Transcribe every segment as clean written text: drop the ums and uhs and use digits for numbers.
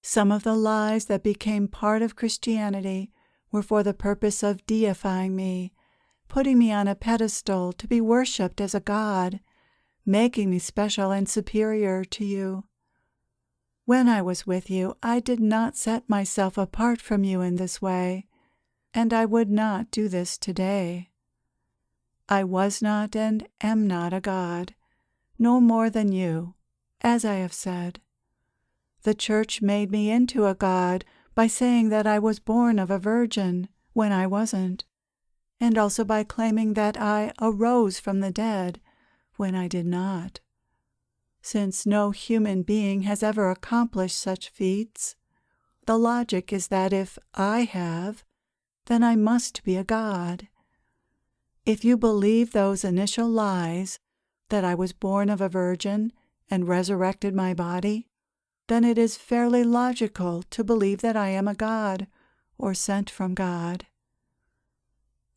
Some of the lies that became part of Christianity were for the purpose of deifying me, putting me on a pedestal to be worshipped as a god, making me special and superior to you. When I was with you, I did not set myself apart from you in this way, and I would not do this today. I was not and am not a god, no more than you, as I have said. The Church made me into a god by saying that I was born of a virgin when I wasn't, and also by claiming that I arose from the dead when I did not. Since no human being has ever accomplished such feats, the logic is that if I have, then I must be a god. If you believe those initial lies, that I was born of a virgin and resurrected my body, then it is fairly logical to believe that I am a god or sent from God.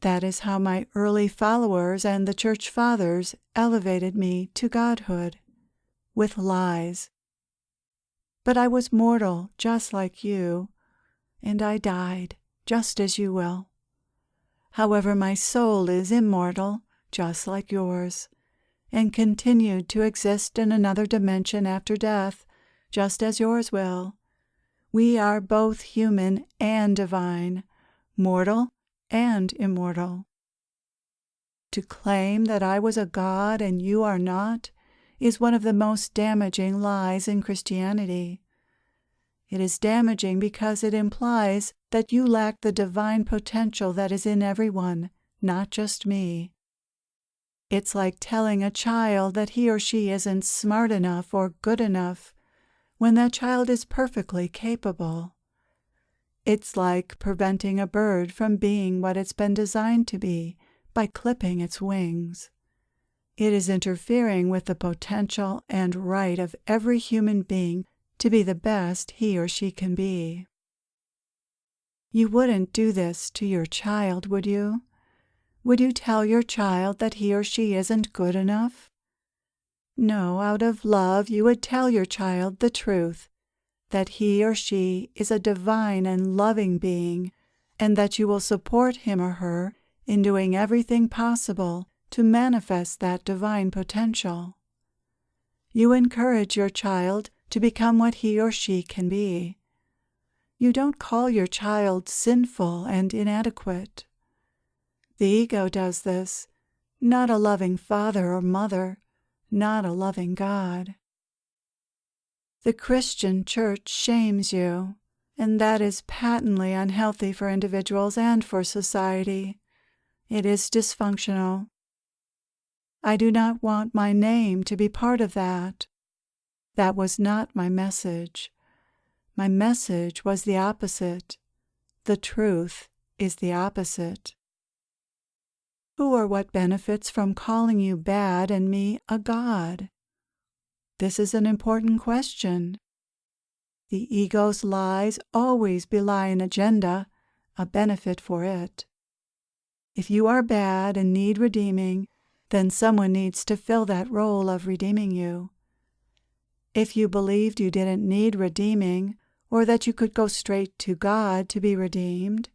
That is how my early followers and the Church Fathers elevated me to godhood, with lies. But I was mortal just like you, and I died just as you will. However, my soul is immortal, just like yours, and continued to exist in another dimension after death, just as yours will. We are both human and divine, mortal and immortal. To claim that I was a god and you are not is one of the most damaging lies in Christianity. It is damaging because it implies that you lack the divine potential that is in everyone, not just me. It's like telling a child that he or she isn't smart enough or good enough when that child is perfectly capable. It's like preventing a bird from being what it's been designed to be by clipping its wings. It is interfering with the potential and right of every human being to be the best he or she can be. You wouldn't do this to your child, would you? Would you tell your child that he or she isn't good enough? No, out of love you would tell your child the truth, that he or she is a divine and loving being, and that you will support him or her in doing everything possible to manifest that divine potential. You encourage your child to become what he or she can be. You don't call your child sinful and inadequate. The ego does this, not a loving father or mother, not a loving God. The Christian Church shames you, and that is patently unhealthy for individuals and for society. It is dysfunctional. I do not want my name to be part of that. That was not my message. My message was the opposite. The truth is the opposite. Who or what benefits from calling you bad and me a god? This is an important question. The ego's lies always belie an agenda, a benefit for it. If you are bad and need redeeming, then someone needs to fill that role of redeeming you. If you believed you didn't need redeeming, or that you could go straight to God to be redeemed,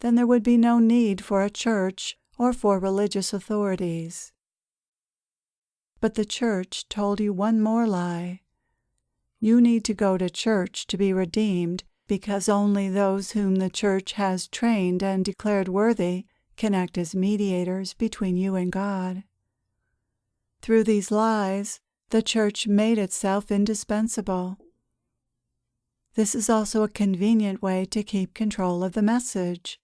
then there would be no need for a church or for religious authorities. But the church told you one more lie. You need to go to church to be redeemed because only those whom the church has trained and declared worthy can act as mediators between you and God. Through these lies, the church made itself indispensable. This is also a convenient way to keep control of the message.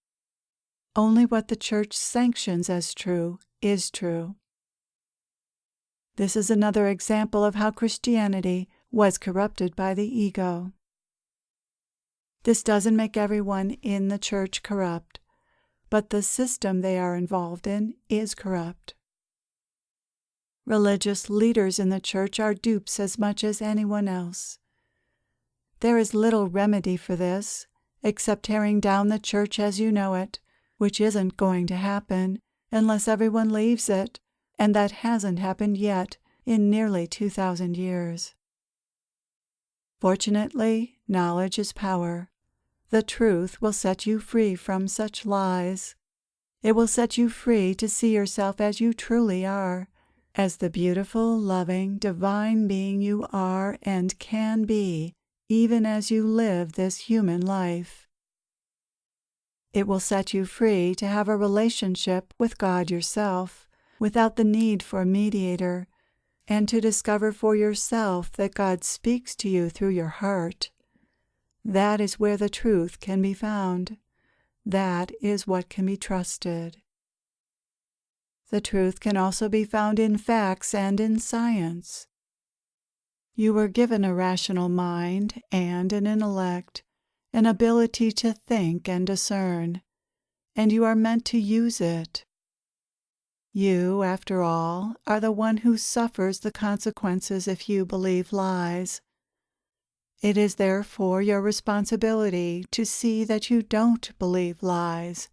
Only what the church sanctions as true is true. This is another example of how Christianity was corrupted by the ego. This doesn't make everyone in the church corrupt, but the system they are involved in is corrupt. Religious leaders in the church are dupes as much as anyone else. There is little remedy for this, except tearing down the church as you know it, which isn't going to happen unless everyone leaves it, and that hasn't happened yet in nearly 2,000 years. Fortunately, Knowledge is power. The truth will set you free from such lies. It will set you free to see yourself as you truly are, as the beautiful, loving, divine being you are and can be, even as you live this human life. It will set you free to have a relationship with God yourself, without the need for a mediator, and to discover for yourself that God speaks to you through your heart. That is where the truth can be found. That is what can be trusted. The truth can also be found in facts and in science. You were given a rational mind and an intellect, an ability to think and discern, and you are meant to use it. You, after all, are the one who suffers the consequences if you believe lies. It is therefore your responsibility to see that you don't believe lies,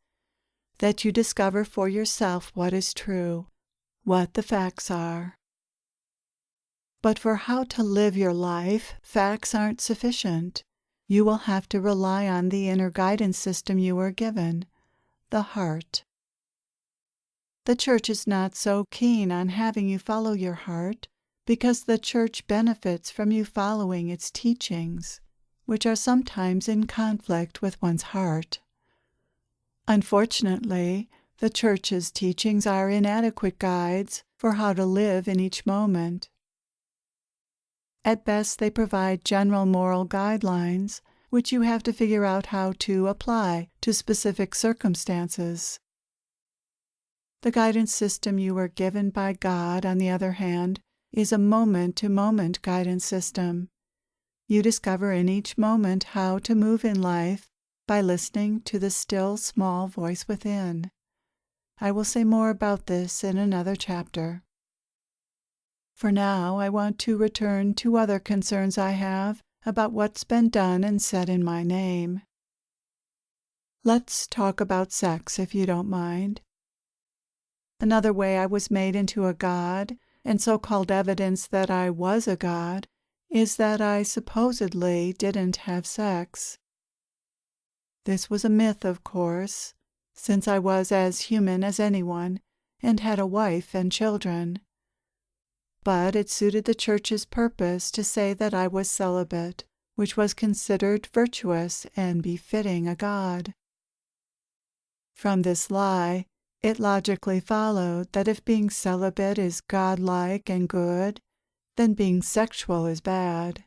that you discover for yourself what is true, what the facts are. But for how to live your life, facts aren't sufficient. You will have to rely on the inner guidance system you were given, the heart. The Church is not so keen on having you follow your heart because the Church benefits from you following its teachings, which are sometimes in conflict with one's heart. Unfortunately, the Church's teachings are inadequate guides for how to live in each moment. At best, they provide general moral guidelines, which you have to figure out how to apply to specific circumstances. The guidance system you were given by God, on the other hand, is a moment-to-moment guidance system. You discover in each moment how to move in life by listening to the still, small voice within. I will say more about this in another chapter. For now, I want to return to other concerns I have about what's been done and said in my name. Let's talk about sex, if you don't mind. Another way I was made into a god, and so-called evidence that I was a god, is that I supposedly didn't have sex. This was a myth, of course, since I was as human as anyone and had a wife and children. But it suited the Church's purpose to say that I was celibate, which was considered virtuous and befitting a god. From this lie, it logically followed that if being celibate is godlike and good, then being sexual is bad.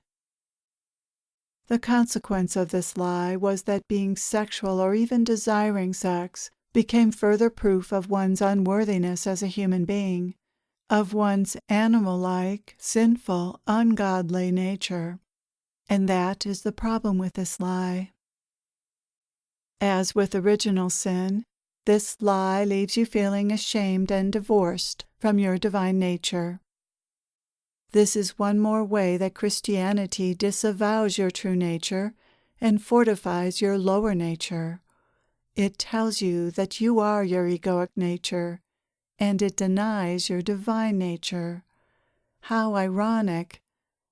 The consequence of this lie was that being sexual or even desiring sex became further proof of one's unworthiness as a human being, of one's animal-like, sinful, ungodly nature. And that is the problem with this lie. As with original sin, this lie leaves you feeling ashamed and divorced from your divine nature. This is one more way that Christianity disavows your true nature and fortifies your lower nature. It tells you that you are your egoic nature, and it denies your divine nature. How ironic,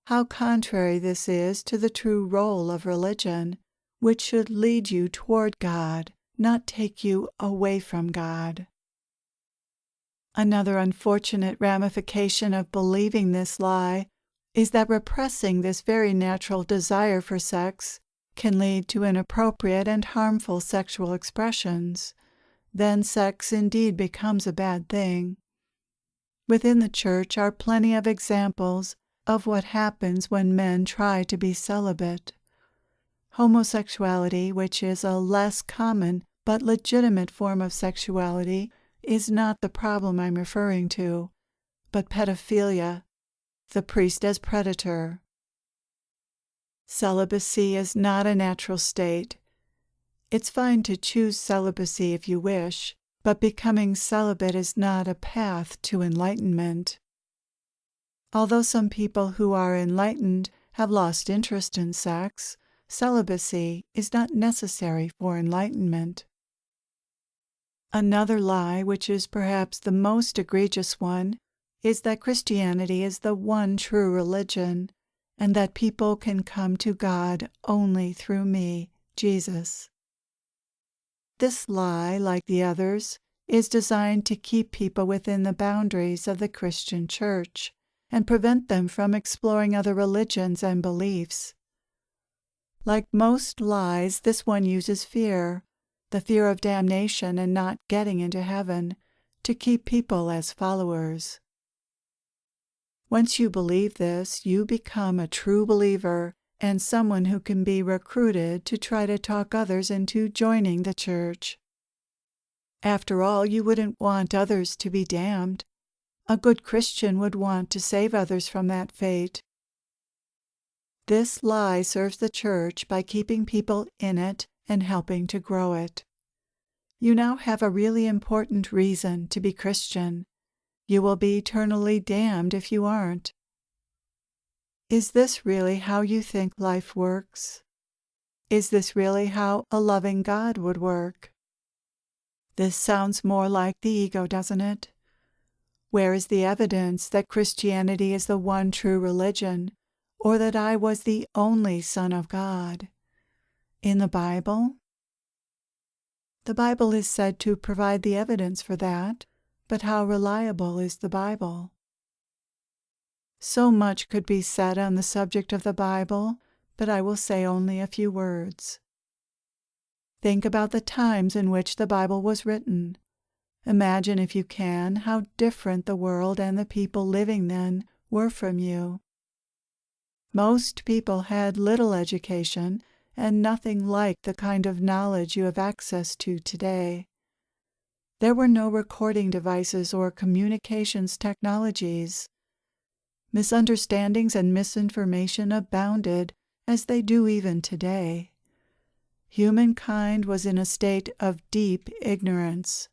how contrary this is to the true role of religion, which should lead you toward God, not take you away from God. Another unfortunate ramification of believing this lie is that repressing this very natural desire for sex can lead to inappropriate and harmful sexual expressions. Then sex indeed becomes a bad thing. Within the Church are plenty of examples of what happens when men try to be celibate. Homosexuality, which is a less common but legitimate form of sexuality, is not the problem I'm referring to, but pedophilia, the priest as predator. Celibacy is not a natural state. It's fine to choose celibacy if you wish, but becoming celibate is not a path to enlightenment. Although some people who are enlightened have lost interest in sex, celibacy is not necessary for enlightenment. Another lie, which is perhaps the most egregious one, is that Christianity is the one true religion, and that people can come to God only through me, Jesus. This lie, like the others, is designed to keep people within the boundaries of the Christian Church and prevent them from exploring other religions and beliefs. Like most lies, this one uses fear, the fear of damnation and not getting into heaven, to keep people as followers. Once you believe this, you become a true believer and someone who can be recruited to try to talk others into joining the church. After all, you wouldn't want others to be damned. A good Christian would want to save others from that fate. This lie serves the church by keeping people in it and helping to grow it. You now have a really important reason to be Christian. You will be eternally damned if you aren't. Is this really how you think life works? Is this really how a loving God would work? This sounds more like the ego, doesn't it? Where is the evidence that Christianity is the one true religion, or that I was the only Son of God? In the Bible? The Bible is said to provide the evidence for that, but how reliable is the Bible? So much could be said on the subject of the Bible, but I will say only a few words. Think about the times in which the Bible was written. Imagine, if you can, how different the world and the people living then were from you. Most people had little education and nothing like the kind of knowledge you have access to today. There were no recording devices or communications technologies. Misunderstandings and misinformation abounded, as they do even today. Humankind was in a state of deep ignorance.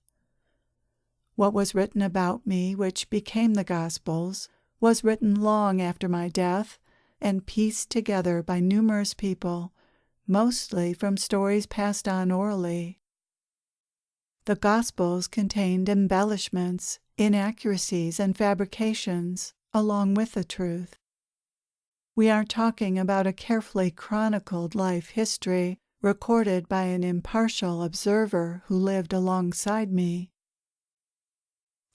What was written about me, which became the Gospels, was written long after my death and pieced together by numerous people, mostly from stories passed on orally. The Gospels contained embellishments, inaccuracies, and fabrications, along with the truth. We are talking about a carefully chronicled life history recorded by an impartial observer who lived alongside me.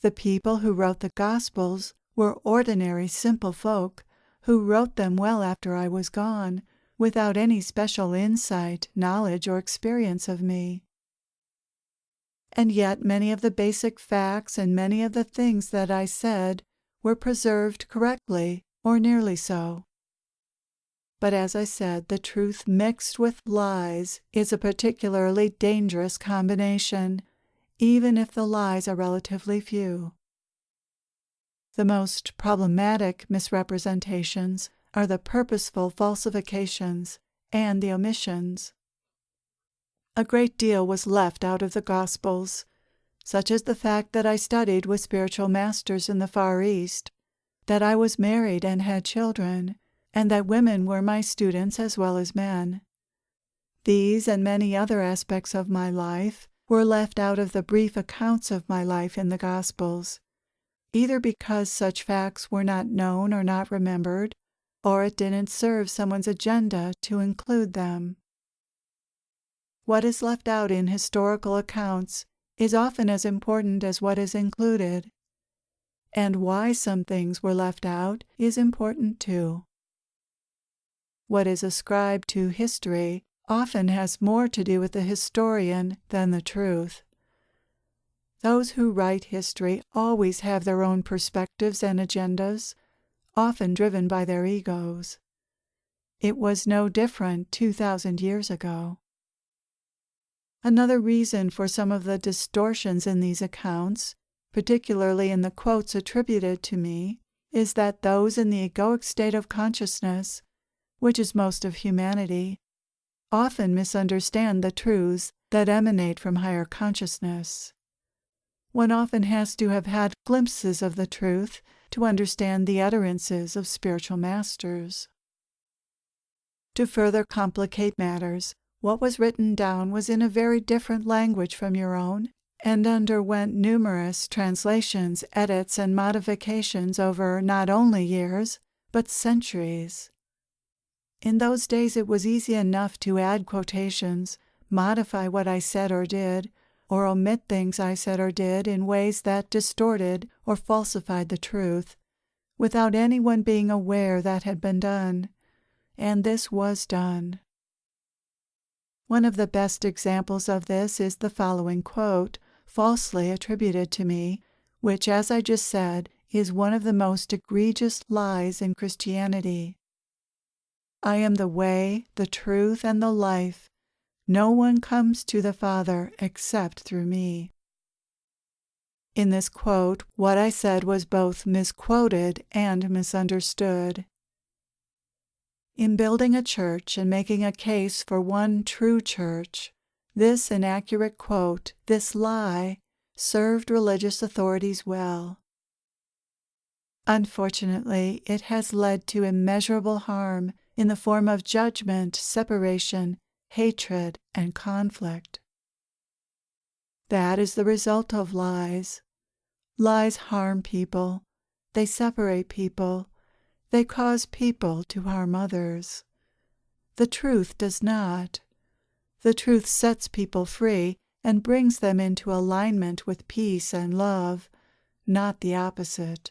The people who wrote the Gospels were ordinary, simple folk who wrote them well after I was gone, without any special insight, knowledge, or experience of me. And yet many of the basic facts and many of the things that I said were preserved correctly, or nearly so. But as I said, the truth mixed with lies is a particularly dangerous combination, even if the lies are relatively few. The most problematic misrepresentations are the purposeful falsifications and the omissions. A great deal was left out of the Gospels, such as the fact that I studied with spiritual masters in the Far East, that I was married and had children, and that women were my students as well as men. These and many other aspects of my life were left out of the brief accounts of my life in the Gospels, either because such facts were not known or not remembered, or it didn't serve someone's agenda to include them. What is left out in historical accounts is often as important as what is included, and why some things were left out is important too. What is ascribed to history often has more to do with the historian than the truth. Those who write history always have their own perspectives and agendas, often driven by their egos. It was no different 2,000 years ago. Another reason for some of the distortions in these accounts, particularly in the quotes attributed to me, is that those in the egoic state of consciousness, which is most of humanity, often misunderstand the truths that emanate from higher consciousness. One often has to have had glimpses of the truth to understand the utterances of spiritual masters. To further complicate matters, what was written down was in a very different language from your own, and underwent numerous translations, edits, and modifications over not only years, but centuries. In those days it was easy enough to add quotations, modify what I said or did, or omit things I said or did in ways that distorted or falsified the truth, without anyone being aware that had been done. And this was done. One of the best examples of this is the following quote, falsely attributed to me, which, as I just said, is one of the most egregious lies in Christianity. "I am the way, the truth, and the life. No one comes to the Father except through me." In this quote, what I said was both misquoted and misunderstood. In building a church and making a case for one true church, this inaccurate quote, this lie, served religious authorities well. Unfortunately, it has led to immeasurable harm in the form of judgment, separation, hatred, and conflict. That is the result of lies. Lies harm people. They separate people. They cause people to harm others. The truth does not. The truth sets people free and brings them into alignment with peace and love, not the opposite.